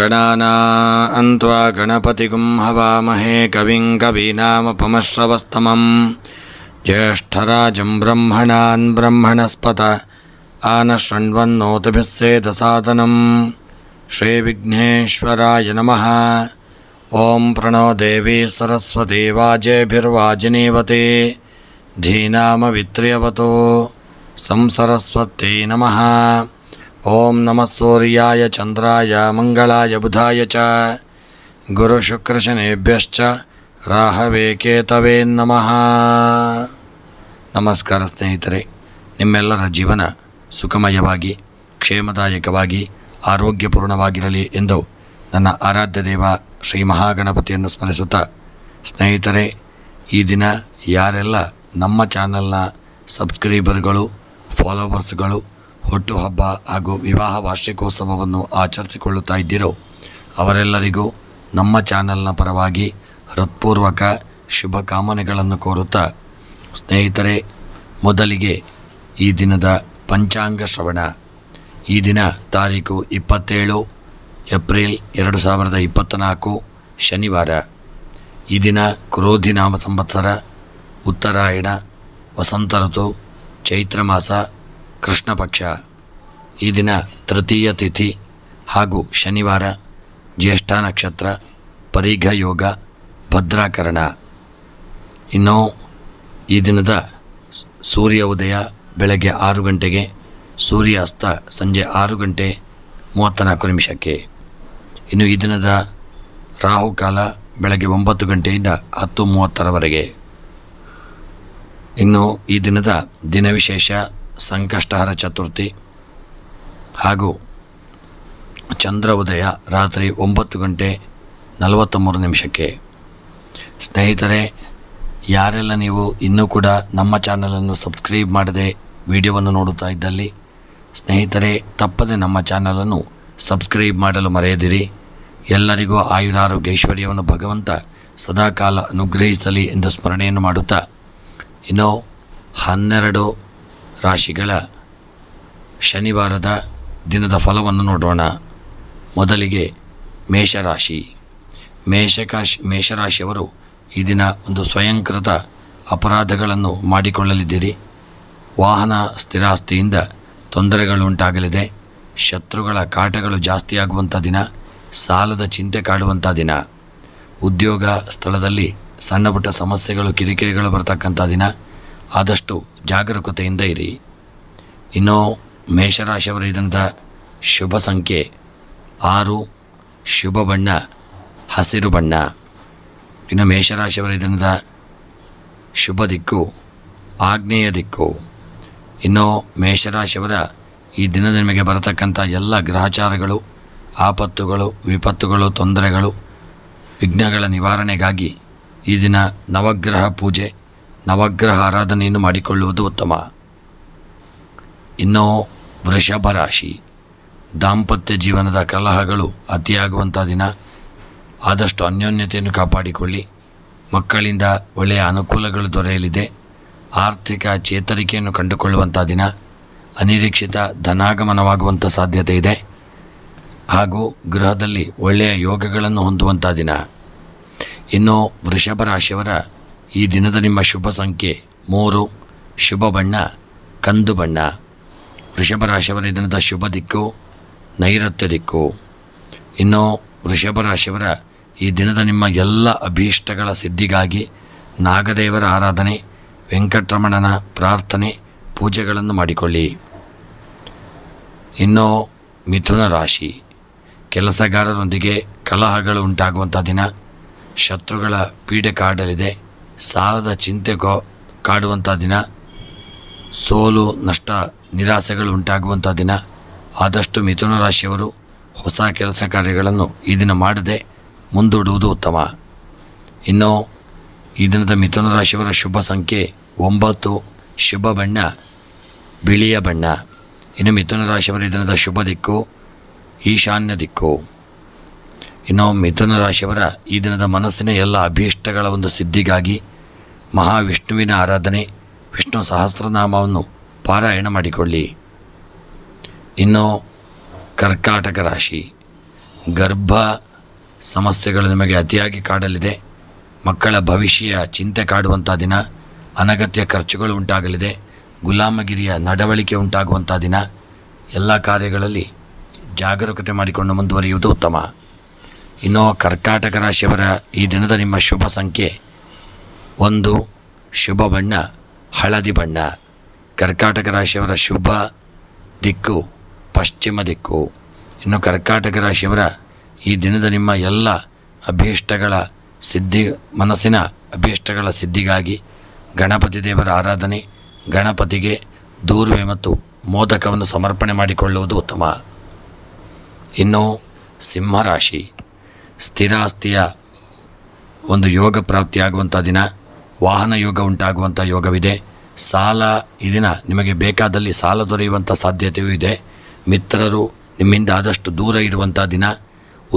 गणानान्त्वा गणपतिगुं हवामहे कविं कवीनामुपमश्रवस्तमं ज्येष्ठराजं ब्रह्मणान् ब्रह्मणस्पत आनशृण्वन्नोतिभिः सेदसादनं श्रीविघ्नेश्वराय नमः। ॐ प्रणो देवी सरस्वती वाजेभिर्वाजिनीवती धीनामवित्र्यवतो संसरस्वत्यै नमः। ॐ नमः सूर्याय चन्द्राय मंगलाय बुधाय च गुरुशुक्रशनेभ्यश्च राहवे ಕೇತವೇ ನಮಃ। ನಮಸ್ಕಾರ ಸ್ನೇಹಿತರೆ, ನಿಮ್ಮೆಲ್ಲರ ಜೀವನ ಸುಖಮಯವಾಗಿ ಕ್ಷೇಮದಾಯಕವಾಗಿ ಆರೋಗ್ಯಪೂರ್ಣವಾಗಿರಲಿ ಎಂದು ನನ್ನ ಆರಾಧ್ಯ ದೇವ ಶ್ರೀ ಮಹಾಗಣಪತಿಯನ್ನು ಸ್ಮರಿಸುತ್ತಾ, ಸ್ನೇಹಿತರೆ, ಈ ದಿನ ಯಾರೆಲ್ಲ ನಮ್ಮ ಚಾನಲ್ನ ಸಬ್ಸ್ಕ್ರೈಬರ್ಗಳು, ಫಾಲೋವರ್ಸ್ಗಳು ಹುಟ್ಟುಹಬ್ಬ ಹಾಗೂ ವಿವಾಹ ವಾರ್ಷಿಕೋತ್ಸವವನ್ನು ಆಚರಿಸಿಕೊಳ್ಳುತ್ತಾ ಇದ್ದೀರೋ ಅವರೆಲ್ಲರಿಗೂ ನಮ್ಮ ಚಾನಲ್ನ ಪರವಾಗಿ ಹೃತ್ಪೂರ್ವಕ ಶುಭ ಕಾಮನೆಗಳನ್ನು ಕೋರುತ್ತಾ, ಸ್ನೇಹಿತರೆ, ಮೊದಲಿಗೆ ಈ ದಿನದ ಪಂಚಾಂಗ ಶ್ರವಣ. ಈ ದಿನ ತಾರೀಕು 27 ಏಪ್ರಿಲ್ 2024 ಶನಿವಾರ. ಈ ದಿನ ಕ್ರೋಧಿ ನಾಮ ಸಂವತ್ಸರ, ಉತ್ತರಾಯಣ, ವಸಂತ ಋತು, ಚೈತ್ರ ಮಾಸ, ಕೃಷ್ಣ ಪಕ್ಷ. ಈ ದಿನ ತೃತೀಯ ತಿಥಿ ಹಾಗೂ ಶನಿವಾರ, ಜ್ಯೇಷ್ಠ ನಕ್ಷತ್ರ, ಪರಿಘ ಯೋಗ, ಭದ್ರಾಕರಣ. ಇನ್ನು ಈ ದಿನದ ಸೂರ್ಯ ಉದಯ ಬೆಳಗ್ಗೆ 6 ಗಂಟೆಗೆ, ಸೂರ್ಯ ಅಸ್ತ ಸಂಜೆ 6 ಗಂಟೆ 34 ನಿಮಿಷಕ್ಕೆ. ಇನ್ನು ಈ ದಿನದ ರಾಹುಕಾಲ ಬೆಳಗ್ಗೆ 9 ಗಂಟೆಯಿಂದ 10:30ರವರೆಗೆ. ಇನ್ನು ಈ ದಿನದ ದಿನವಿಶೇಷ ಸಂಕಷ್ಟಹರ ಚತುರ್ಥಿ ಹಾಗೂ ಚಂದ್ರ ಉದಯ ರಾತ್ರಿ 9 ಗಂಟೆ 43 ನಿಮಿಷಕ್ಕೆ. ಸ್ನೇಹಿತರೆ, ಯಾರೆಲ್ಲ ನೀವು ಇನ್ನೂ ಕೂಡ ನಮ್ಮ ಚಾನಲನ್ನು ಸಬ್ಸ್ಕ್ರೈಬ್ ಮಾಡದೆ ವಿಡಿಯೋವನ್ನು ನೋಡುತ್ತಾ ಇದ್ದಲ್ಲಿ, ಸ್ನೇಹಿತರೆ, ತಪ್ಪದೆ ನಮ್ಮ ಚಾನಲನ್ನು ಸಬ್ಸ್ಕ್ರೈಬ್ ಮಾಡಲು ಮರೆಯದಿರಿ. ಎಲ್ಲರಿಗೂ ಆಯುರಾರೋಗ್ಯ ಐಶ್ವರ್ಯವನ್ನು ಭಗವಂತ ಸದಾಕಾಲ ಅನುಗ್ರಹಿಸಲಿ ಎಂದು ಸ್ಮರಣೆಯನ್ನು ಮಾಡುತ್ತಾ, ಇನ್ನು 12 ರಾಶಿಗಳ ಶನಿವಾರದ ದಿನದ ಫಲವನ್ನು ನೋಡೋಣ. ಮೊದಲಿಗೆ ಮೇಷರಾಶಿ. ಮೇಷರಾಶಿಯವರು ಈ ದಿನ ಒಂದು ಸ್ವಯಂಕೃತ ಅಪರಾಧಗಳನ್ನು ಮಾಡಿಕೊಳ್ಳಲಿದ್ದೀರಿ. ವಾಹನ ಸ್ಥಿರಾಸ್ತಿಯಿಂದ ತೊಂದರೆಗಳುಂಟಾಗಲಿದೆ. ಶತ್ರುಗಳ ಕಾಟಗಳು ಜಾಸ್ತಿಯಾಗುವಂಥ ದಿನ. ಸಾಲದ ಚಿಂತೆ ಕಾಡುವಂಥ ದಿನ. ಉದ್ಯೋಗ ಸ್ಥಳದಲ್ಲಿ ಸಣ್ಣ ಪುಟ್ಟ ಸಮಸ್ಯೆಗಳು, ಕಿರಿಕಿರಿಗಳು ಬರತಕ್ಕಂಥ ದಿನ. ಆದಷ್ಟು ಜಾಗರೂಕತೆಯಿಂದ ಇರಿ. ಇನ್ನು ಮೇಷರಾಶಿಯವರ ದಿನದ ಶುಭ ಸಂಖ್ಯೆ 6, ಶುಭ ಬಣ್ಣ ಹಸಿರು ಬಣ್ಣ. ಇನ್ನು ಮೇಷರಾಶಿಯವರ ದಿನದ ಶುಭ ದಿಕ್ಕು ಆಗ್ನೇಯ ದಿಕ್ಕು. ಇನ್ನು ಮೇಷರಾಶಿಯವರ ಈ ದಿನದ ನಿಮಗೆ ಬರತಕ್ಕಂಥ ಎಲ್ಲ ಗ್ರಹಚಾರಗಳು, ಆಪತ್ತುಗಳು, ವಿಪತ್ತುಗಳು, ತೊಂದರೆಗಳು, ವಿಘ್ನಗಳ ನಿವಾರಣೆಗಾಗಿ ಈ ದಿನ ನವಗ್ರಹ ಪೂಜೆ, ನವಗ್ರಹ ಆರಾಧನೆಯನ್ನು ಮಾಡಿಕೊಳ್ಳುವುದು ಉತ್ತಮ. ಇನ್ನು ವೃಷಭ ರಾಶಿ. ದಾಂಪತ್ಯ ಜೀವನದ ಕಲಹಗಳು ಅತಿಯಾಗುವಂಥ ದಿನ. ಆದಷ್ಟು ಅನ್ಯೋನ್ಯತೆಯನ್ನು ಕಾಪಾಡಿಕೊಳ್ಳಿ. ಮಕ್ಕಳಿಂದ ಒಳ್ಳೆಯ ಅನುಕೂಲಗಳು ದೊರೆಯಲಿದೆ. ಆರ್ಥಿಕ ಚೇತರಿಕೆಯನ್ನು ಕಂಡುಕೊಳ್ಳುವಂಥ ದಿನ. ಅನಿರೀಕ್ಷಿತ ಧನಾಗಮನವಾಗುವಂಥ ಸಾಧ್ಯತೆ ಇದೆ. ಹಾಗೂ ಗೃಹದಲ್ಲಿ ಒಳ್ಳೆಯ ಯೋಗಗಳನ್ನು ಹೊಂದುವಂಥ ದಿನ. ಇನ್ನು ವೃಷಭ ರಾಶಿಯವರ ಈ ದಿನದ ನಿಮ್ಮ ಶುಭ ಸಂಖ್ಯೆ 3, ಶುಭ ಬಣ್ಣ ಕಂದು ಬಣ್ಣ. ವೃಷಭ ರಾಶಿಯವರ ದಿನದ ಶುಭ ದಿಕ್ಕು ನೈಋತ್ಯ ದಿಕ್ಕು. ಇನ್ನು ವೃಷಭ ರಾಶಿಯವರ ಈ ದಿನದ ನಿಮ್ಮ ಎಲ್ಲ ಅಭೀಷ್ಟಗಳ ಸಿದ್ಧಿಗಾಗಿ ನಾಗದೇವರ ಆರಾಧನೆ, ವೆಂಕಟರಮಣನ ಪ್ರಾರ್ಥನೆ, ಪೂಜೆಗಳನ್ನು ಮಾಡಿಕೊಳ್ಳಿ. ಇನ್ನು ಮಿಥುನ ರಾಶಿ. ಕೆಲಸಗಾರರೊಂದಿಗೆ ಕಲಹಗಳು ಉಂಟಾಗುವಂಥ ದಿನ. ಶತ್ರುಗಳ ಪೀಡೆ ಕಾಡಲಿದೆ. ಸಾಲದ ಚಿಂತೆ ಕಾಡುವಂಥ ದಿನ. ಸೋಲು, ನಷ್ಟ, ನಿರಾಸೆಗಳು ಉಂಟಾಗುವಂಥ ದಿನ. ಆದಷ್ಟು ಮಿಥುನ ರಾಶಿಯವರು ಹೊಸ ಕೆಲಸ ಕಾರ್ಯಗಳನ್ನು ಈ ದಿನ ಮಾಡದೆ ಮುಂದೂಡುವುದು ಉತ್ತಮ. ಇನ್ನು ಈ ದಿನದ ಮಿಥುನ ರಾಶಿಯವರ ಶುಭ ಸಂಖ್ಯೆ 9, ಶುಭ ಬಣ್ಣ ಬಿಳಿಯ ಬಣ್ಣ. ಇನ್ನು ಮಿಥುನ ರಾಶಿಯವರ ದಿನದ ಶುಭ ದಿಕ್ಕು ಈಶಾನ್ಯ ದಿಕ್ಕು. ಇನ್ನು ಮಿಥುನ ರಾಶಿಯವರ ಈ ದಿನದ ಮನಸ್ಸಿನ ಎಲ್ಲ ಅಭೀಷ್ಟಗಳ ಒಂದು ಸಿದ್ಧಿಗಾಗಿ ಮಹಾವಿಷ್ಣುವಿನ ಆರಾಧನೆ, ವಿಷ್ಣು ಸಹಸ್ರನಾಮವನ್ನು ಪಾರಾಯಣ ಮಾಡಿಕೊಳ್ಳಿ. ಇನ್ನು ಕರ್ಕಾಟಕ ರಾಶಿ. ಗರ್ಭ ಸಮಸ್ಯೆಗಳು ನಿಮಗೆ ಅತಿಯಾಗಿ ಕಾಡಲಿದೆ. ಮಕ್ಕಳ ಭವಿಷ್ಯ ಚಿಂತೆ ಕಾಡುವಂಥ ದಿನ. ಅನಗತ್ಯ ಖರ್ಚುಗಳು ಉಂಟಾಗಲಿದೆ. ಗುಲಾಮಗಿರಿಯ ನಡವಳಿಕೆ ಉಂಟಾಗುವಂಥ ದಿನ. ಎಲ್ಲ ಕಾರ್ಯಗಳಲ್ಲಿ ಜಾಗರೂಕತೆ ಮಾಡಿಕೊಂಡು ಮುಂದುವರಿಯುವುದು ಉತ್ತಮ. ಇನ್ನು ಕರ್ಕಾಟಕ ರಾಶಿಯವರ ಈ ದಿನದ ನಿಮ್ಮ ಶುಭ ಸಂಖ್ಯೆ 1, ಶುಭ ಬಣ್ಣ ಹಳದಿ ಬಣ್ಣ. ಕರ್ಕಾಟಕ ರಾಶಿಯವರ ಶುಭ ದಿಕ್ಕು ಪಶ್ಚಿಮ ದಿಕ್ಕು. ಇನ್ನು ಕರ್ಕಾಟಕ ರಾಶಿಯವರ ಈ ದಿನದ ನಿಮ್ಮ ಎಲ್ಲ ಅಭೀಷ್ಟಗಳ ಸಿದ್ಧಿ, ಮನಸ್ಸಿನ ಅಭೀಷ್ಟಗಳ ಸಿದ್ಧಿಗಾಗಿ ಗಣಪತಿ ದೇವರ ಆರಾಧನೆ, ಗಣಪತಿಗೆ ದೂರ್ವೆ ಮತ್ತು ಮೋದಕವನ್ನು ಸಮರ್ಪಣೆ ಮಾಡಿಕೊಳ್ಳುವುದು ಉತ್ತಮ. ಇನ್ನು ಸಿಂಹರಾಶಿ, ಸ್ಥಿರಾಸ್ತಿಯ ಒಂದು ಯೋಗ ಪ್ರಾಪ್ತಿಯಾಗುವಂಥ ದಿನ. ವಾಹನ ಯೋಗ ಉಂಟಾಗುವಂಥ ಯೋಗವಿದೆ. ಸಾಲ ಈ ದಿನ ನಿಮಗೆ ಬೇಕಾದಲ್ಲಿ ಸಾಲ ದೊರೆಯುವಂಥ ಸಾಧ್ಯತೆಯೂ ಇದೆ. ಮಿತ್ರರು ನಿಮ್ಮಿಂದ ಆದಷ್ಟು ದೂರ ಇರುವಂಥ ದಿನ.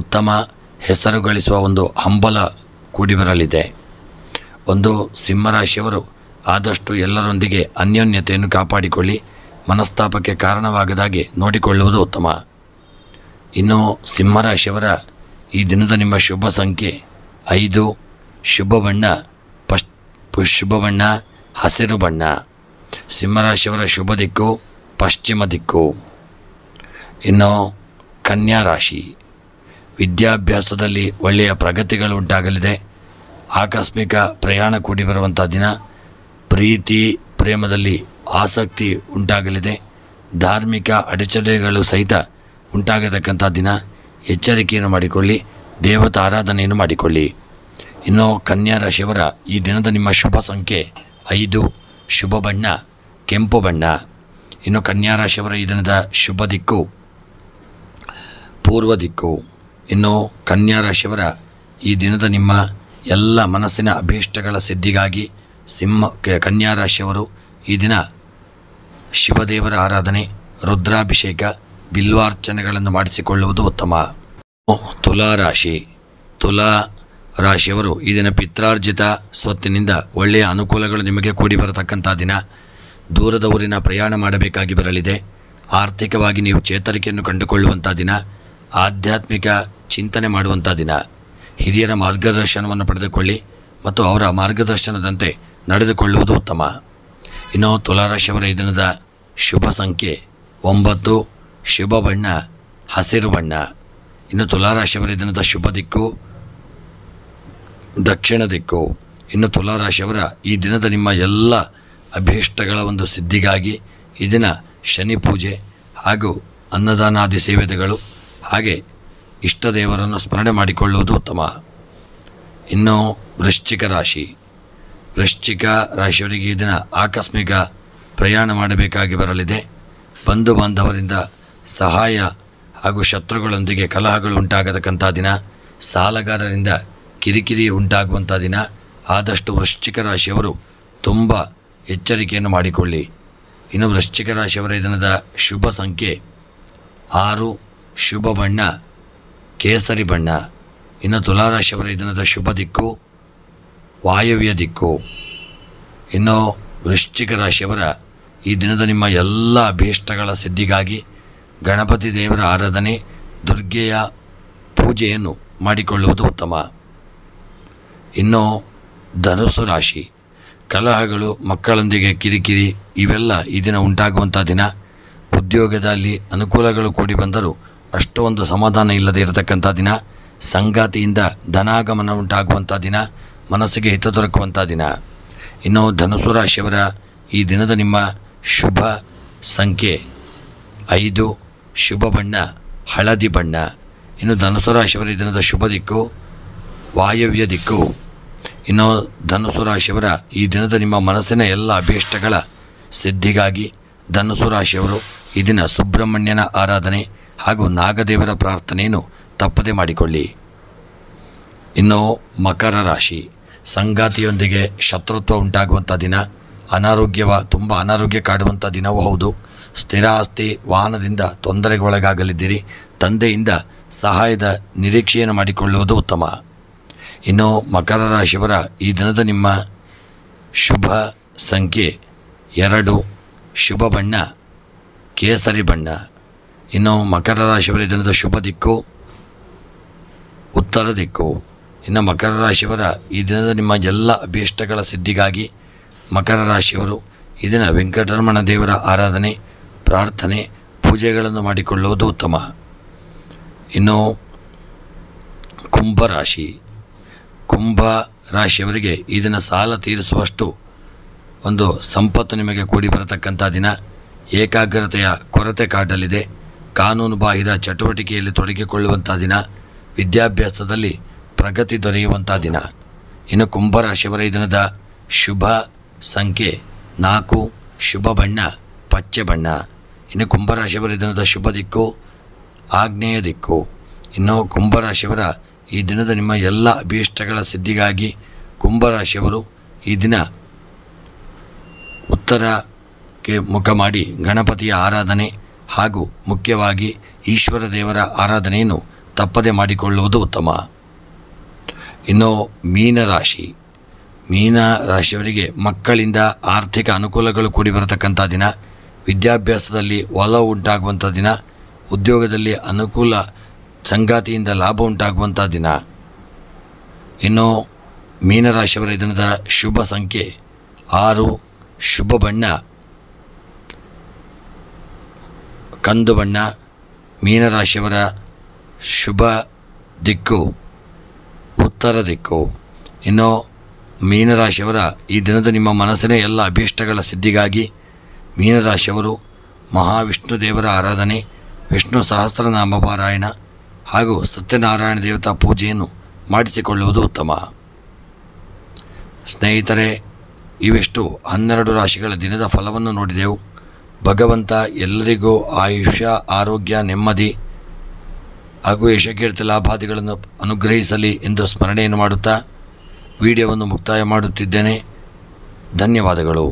ಉತ್ತಮ ಹೆಸರು ಗಳಿಸುವ ಒಂದು ಹಂಬಲ ಕೂಡಿ ಬರಲಿದೆ. ಒಂದು ಸಿಂಹರಾಶಿಯವರು ಆದಷ್ಟು ಎಲ್ಲರೊಂದಿಗೆ ಅನ್ಯೋನ್ಯತೆಯನ್ನು ಕಾಪಾಡಿಕೊಳ್ಳಿ. ಮನಸ್ತಾಪಕ್ಕೆ ಕಾರಣವಾಗದಾಗೆ ನೋಡಿಕೊಳ್ಳುವುದು ಉತ್ತಮ. ಇನ್ನು ಸಿಂಹರಾಶಿಯವರ ಈ ದಿನದ ನಿಮ್ಮ ಶುಭ ಸಂಖ್ಯೆ 5, ಶುಭ ಬಣ್ಣ ಶುಭ ಬಣ್ಣ ಹಸಿರು ಬಣ್ಣ. ಸಿಂಹರಾಶಿಯವರ ಶುಭ ದಿಕ್ಕು ಪಶ್ಚಿಮ ದಿಕ್ಕು. ಇನ್ನು ಕನ್ಯಾ ರಾಶಿ, ವಿದ್ಯಾಭ್ಯಾಸದಲ್ಲಿ ಒಳ್ಳೆಯ ಪ್ರಗತಿಗಳು ಉಂಟಾಗಲಿದೆ. ಆಕಸ್ಮಿಕ ಪ್ರಯಾಣ ಕೂಡಿ ಬರುವಂಥ ದಿನ. ಪ್ರೀತಿ ಪ್ರೇಮದಲ್ಲಿ ಆಸಕ್ತಿ ಉಂಟಾಗಲಿದೆ. ಧಾರ್ಮಿಕ ಅಡಚಣೆಗಳು ಸಹಿತ ಉಂಟಾಗತಕ್ಕಂಥ ದಿನ. ಎಚ್ಚರಿಕೆಯನ್ನು ಮಾಡಿಕೊಳ್ಳಿ. ದೇವತಾ ಆರಾಧನೆಯನ್ನು ಮಾಡಿಕೊಳ್ಳಿ. ಇನ್ನು ಕನ್ಯಾ ರಾಶಿಯವರ ಈ ದಿನದ ನಿಮ್ಮ ಶುಭ ಸಂಖ್ಯೆ 5, ಶುಭ ಬಣ್ಣ ಕೆಂಪು ಬಣ್ಣ. ಇನ್ನು ಕನ್ಯಾ ರಾಶಿಯವರ ಈ ದಿನದ ಶುಭ ದಿಕ್ಕು ಪೂರ್ವ ದಿಕ್ಕು. ಇನ್ನು ಕನ್ಯಾ ರಾಶಿಯವರ ಈ ದಿನದ ನಿಮ್ಮ ಎಲ್ಲ ಮನಸ್ಸಿನ ಅಭೀಷ್ಟಗಳ ಸಿದ್ಧಿಗಾಗಿ ಕನ್ಯಾ ರಾಶಿಯವರು ಈ ದಿನ ಶಿವದೇವರ ಆರಾಧನೆ, ರುದ್ರಾಭಿಷೇಕ, ಬಿಲ್ವಾರ್ಚನೆಗಳನ್ನು ಮಾಡಿಸಿಕೊಳ್ಳುವುದು ಉತ್ತಮ. ತುಲಾ ರಾಶಿ, ತುಲಾ ರಾಶಿಯವರು ಈ ದಿನ ಪಿತ್ರಾರ್ಜಿತ ಸ್ವತ್ತಿನಿಂದ ಒಳ್ಳೆಯ ಅನುಕೂಲಗಳು ನಿಮಗೆ ಕೂಡಿ ಬರತಕ್ಕಂಥ ದಿನ. ದೂರದ ಊರಿನ ಪ್ರಯಾಣ ಮಾಡಬೇಕಾಗಿ ಬರಲಿದೆ. ಆರ್ಥಿಕವಾಗಿ ನೀವು ಚೇತರಿಕೆಯನ್ನು ಕಂಡುಕೊಳ್ಳುವಂಥ ದಿನ. ಆಧ್ಯಾತ್ಮಿಕ ಚಿಂತನೆ ಮಾಡುವಂಥ ದಿನ. ಹಿರಿಯರ ಮಾರ್ಗದರ್ಶನವನ್ನು ಪಡೆದುಕೊಳ್ಳಿ ಮತ್ತು ಅವರ ಮಾರ್ಗದರ್ಶನದಂತೆ ನಡೆದುಕೊಳ್ಳುವುದು ಉತ್ತಮ. ಇನ್ನು ತುಲಾರಾಶಿಯವರ ಈ ದಿನದ ಶುಭ ಸಂಖ್ಯೆ 9, ಶುಭ ಬಣ್ಣ ಹಸಿರು ಬಣ್ಣ. ಇನ್ನು ತುಲಾರಾಶಿಯವರ ಈ ದಿನದ ಶುಭ ದಿಕ್ಕು ದಕ್ಷಿಣ ದಿಕ್ಕು. ಇನ್ನು ತುಲಾರಾಶಿಯವರ ಈ ದಿನದ ನಿಮ್ಮ ಎಲ್ಲ ಅಭೀಷ್ಟಗಳ ಒಂದು ಸಿದ್ಧಿಗಾಗಿ ಈ ದಿನ ಶನಿ ಪೂಜೆ ಹಾಗೂ ಅನ್ನದಾನಾದಿ ಸೇವೆಗಳು ಹಾಗೆ ಇಷ್ಟ ದೇವರನ್ನು ಸ್ಮರಣೆ ಮಾಡಿಕೊಳ್ಳುವುದು ಉತ್ತಮ. ಇನ್ನು ವೃಶ್ಚಿಕ ರಾಶಿ, ವೃಶ್ಚಿಕ ರಾಶಿಯವರಿಗೆ ಈ ದಿನ ಆಕಸ್ಮಿಕ ಪ್ರಯಾಣ ಮಾಡಬೇಕಾಗಿ ಬರಲಿದೆ. ಬಂಧು ಬಾಂಧವರಿಂದ ಸಹಾಯ ಹಾಗೂ ಶತ್ರುಗಳೊಂದಿಗೆ ಕಲಹಗಳು ಉಂಟಾಗತಕ್ಕಂಥ ದಿನ. ಸಾಲಗಾರರಿಂದ ಕಿರಿಕಿರಿ ಉಂಟಾಗುವಂಥ ದಿನ. ಆದಷ್ಟು ವೃಶ್ಚಿಕ ರಾಶಿಯವರು ತುಂಬ ಎಚ್ಚರಿಕೆಯನ್ನು ಮಾಡಿಕೊಳ್ಳಿ. ಇನ್ನು ವೃಶ್ಚಿಕ ರಾಶಿಯವರ ಈ ದಿನದ ಶುಭ ಸಂಖ್ಯೆ 6, ಶುಭ ಬಣ್ಣ ಕೇಸರಿ ಬಣ್ಣ. ಇನ್ನು ತುಲಾರಾಶಿಯವರ ಈ ದಿನದ ಶುಭ ದಿಕ್ಕು ವಾಯವ್ಯ ದಿಕ್ಕು. ಇನ್ನು ವೃಶ್ಚಿಕ ರಾಶಿಯವರ ಈ ದಿನದ ನಿಮ್ಮ ಎಲ್ಲ ಅಭೀಷ್ಟಗಳ ಸಿದ್ಧಿಗಾಗಿ ಗಣಪತಿ ದೇವರ ಆರಾಧನೆ, ದುರ್ಗೆಯ ಪೂಜೆಯನ್ನು ಮಾಡಿಕೊಳ್ಳುವುದು ಉತ್ತಮ. ಇನ್ನು ಧನುಸ್ಸು ರಾಶಿ, ಕಲಹಗಳು, ಮಕ್ಕಳೊಂದಿಗೆ ಕಿರಿಕಿರಿ ಇವೆಲ್ಲ ಈ ದಿನ ಉಂಟಾಗುವಂಥ ದಿನ. ಉದ್ಯೋಗದಲ್ಲಿ ಅನುಕೂಲಗಳು ಕೂಡಿ ಬಂದರೂ ಅಷ್ಟೊಂದು ಸಮಾಧಾನ ಇಲ್ಲದೆ ಇರತಕ್ಕಂಥ ದಿನ. ಸಂಗಾತಿಯಿಂದ ಧನಾಗಮನ ಉಂಟಾಗುವಂಥ ದಿನ. ಮನಸ್ಸಿಗೆ ಹಿತ ದೊರಕುವಂಥ ದಿನ. ಇನ್ನು ಧನುಸ್ಸು ರಾಶಿಯವರ ಈ ದಿನದ ನಿಮ್ಮ ಶುಭ ಸಂಖ್ಯೆ 5, ಶುಭ ಬಣ್ಣ ಹಳದಿ ಬಣ್ಣ. ಇನ್ನು ಧನುಸ್ಸು ರಾಶಿಯವರ ಈ ದಿನದ ಶುಭ ದಿಕ್ಕು ವಾಯವ್ಯ ದಿಕ್ಕು. ಇನ್ನು ಧನುಸ್ಸು ರಾಶಿಯವರ ಈ ದಿನದ ನಿಮ್ಮ ಮನಸ್ಸಿನ ಎಲ್ಲ ಅಭೀಷ್ಟಗಳ ಸಿದ್ಧಿಗಾಗಿ ಧನುಸ್ಸು ರಾಶಿಯವರು ಈ ದಿನ ಸುಬ್ರಹ್ಮಣ್ಯನ ಆರಾಧನೆ ಹಾಗೂ ನಾಗದೇವರ ಪ್ರಾರ್ಥನೆಯನ್ನು ತಪ್ಪದೆ ಮಾಡಿಕೊಳ್ಳಿ. ಇನ್ನು ಮಕರ ರಾಶಿ, ಸಂಗಾತಿಯೊಂದಿಗೆ ಶತ್ರುತ್ವ ಉಂಟಾಗುವಂಥ ದಿನ. ತುಂಬ ಅನಾರೋಗ್ಯ ಕಾಡುವಂಥ ದಿನವೂ ಹೌದು. ಸ್ಥಿರ ಆಸ್ತಿ ವಾಹನದಿಂದ ತೊಂದರೆಗೊಳಗಾಗಲಿದ್ದೀರಿ. ತಂದೆಯಿಂದ ಸಹಾಯದ ನಿರೀಕ್ಷೆಯನ್ನು ಮಾಡಿಕೊಳ್ಳುವುದು ಉತ್ತಮ. ಇನ್ನು ಮಕರ ರಾಶಿಯವರ ಈ ದಿನದ ನಿಮ್ಮ ಶುಭ ಸಂಖ್ಯೆ 2, ಶುಭ ಬಣ್ಣ ಕೇಸರಿ ಬಣ್ಣ. ಇನ್ನು ಮಕರ ರಾಶಿಯವರ ಈ ದಿನದ ಶುಭ ದಿಕ್ಕು ಉತ್ತರ ದಿಕ್ಕು. ಇನ್ನು ಮಕರ ರಾಶಿಯವರ ಈ ದಿನದ ನಿಮ್ಮ ಎಲ್ಲ ಅಭೀಷ್ಟಗಳ ಸಿದ್ಧಿಗಾಗಿ ಮಕರ ರಾಶಿಯವರು ಈ ದಿನ ವೆಂಕಟರಮಣ ದೇವರ ಆರಾಧನೆ, ಪ್ರಾರ್ಥನೆ, ಪೂಜೆಗಳನ್ನು ಮಾಡಿಕೊಳ್ಳುವುದು ಉತ್ತಮ. ಇನ್ನು ಕುಂಭರಾಶಿ. ಕುಂಭ ರಾಶಿಯವರಿಗೆ ಈ ದಿನ ಸಾಲ ತೀರಿಸುವಷ್ಟು ಒಂದು ಸಂಪತ್ತು ನಿಮಗೆ ಕೂಡಿ ಬರತಕ್ಕಂಥ ದಿನ. ಏಕಾಗ್ರತೆಯ ಕೊರತೆ ಕಾಡಲಿದೆ. ಕಾನೂನು ಬಾಹಿರ ಚಟುವಟಿಕೆಯಲ್ಲಿ ತೊಡಗಿಕೊಳ್ಳುವಂಥ ದಿನ. ವಿದ್ಯಾಭ್ಯಾಸದಲ್ಲಿ ಪ್ರಗತಿ ದೊರೆಯುವಂಥ ದಿನ. ಇನ್ನು ಕುಂಭರಾಶಿಯವರ ಈ ದಿನದ ಶುಭ ಸಂಖ್ಯೆ 4, ಶುಭ ಬಣ್ಣ ಪಚ್ಚೆ ಬಣ್ಣ. ಇನ್ನು ಕುಂಭರಾಶಿಯವರ ಈ ದಿನದ ಶುಭ ದಿಕ್ಕು ಆಗ್ನೇಯ ದಿಕ್ಕು. ಇನ್ನು ಕುಂಭರಾಶಿಯವರ ಈ ದಿನದ ನಿಮ್ಮ ಎಲ್ಲ ಅಭೀಷ್ಟಗಳ ಸಿದ್ಧಿಗಾಗಿ ಕುಂಭರಾಶಿಯವರು ಈ ದಿನ ಉತ್ತರಕ್ಕೆ ಮುಖ ಮಾಡಿ ಗಣಪತಿಯ ಆರಾಧನೆ ಹಾಗೂ ಮುಖ್ಯವಾಗಿ ಈಶ್ವರ ದೇವರ ಆರಾಧನೆಯನ್ನು ತಪ್ಪದೆ ಮಾಡಿಕೊಳ್ಳುವುದು ಉತ್ತಮ. ಇನ್ನು ಮೀನರಾಶಿ. ಮೀನರಾಶಿಯವರಿಗೆ ಮಕ್ಕಳಿಂದ ಆರ್ಥಿಕ ಅನುಕೂಲಗಳು ಕೂಡಿ ಬರತಕ್ಕಂಥ ದಿನ. ವಿದ್ಯಾಭ್ಯಾಸದಲ್ಲಿ ಒಲವು ಉಂಟಾಗುವಂಥ ದಿನ. ಉದ್ಯೋಗದಲ್ಲಿ ಅನುಕೂಲ ಸಂಗಾತಿಯಿಂದ ಲಾಭ ಉಂಟಾಗುವಂಥ ದಿನ. ಇನ್ನು ಮೀನರಾಶಿಯವರ ದಿನದ ಶುಭ ಸಂಖ್ಯೆ 6, ಶುಭ ಬಣ್ಣ ಕಂದು ಬಣ್ಣ. ಮೀನರಾಶಿಯವರ ಶುಭ ದಿಕ್ಕು ಉತ್ತರ ದಿಕ್ಕು. ಇನ್ನು ಮೀನರಾಶಿಯವರ ಈ ದಿನದ ನಿಮ್ಮ ಮನಸ್ಸಿನ ಎಲ್ಲ ಅಭೀಷ್ಟಗಳ ಸಿದ್ಧಿಗಾಗಿ ಮೀನರಾಶಿಯವರು ಮಹಾವಿಷ್ಣು ದೇವರ ಆರಾಧನೆ, ವಿಷ್ಣು ಸಹಸ್ರನಾಮ ಪಾರಾಯಣ ಹಾಗೂ ಸತ್ಯನಾರಾಯಣ ದೇವತಾ ಪೂಜೆಯನ್ನು ಮಾಡಿಸಿಕೊಳ್ಳುವುದು ಉತ್ತಮ. ಸ್ನೇಹಿತರೆ, ಇವಿಷ್ಟು 12 ರಾಶಿಗಳ ದಿನದ ಫಲವನ್ನು ನೋಡಿದೆವು. ಭಗವಂತ ಎಲ್ಲರಿಗೂ ಆಯುಷ್ಯ, ಆರೋಗ್ಯ, ನೆಮ್ಮದಿ ಹಾಗೂ ಯಶಕೀರ್ತಿ ಲಾಭಾದಿಗಳನ್ನು ಅನುಗ್ರಹಿಸಲಿ ಎಂದು ಸ್ಮರಣೆಯನ್ನು ಮಾಡುತ್ತಾ ವಿಡಿಯೋವನ್ನು ಮುಕ್ತಾಯ ಮಾಡುತ್ತಿದ್ದೇನೆ. ಧನ್ಯವಾದಗಳು.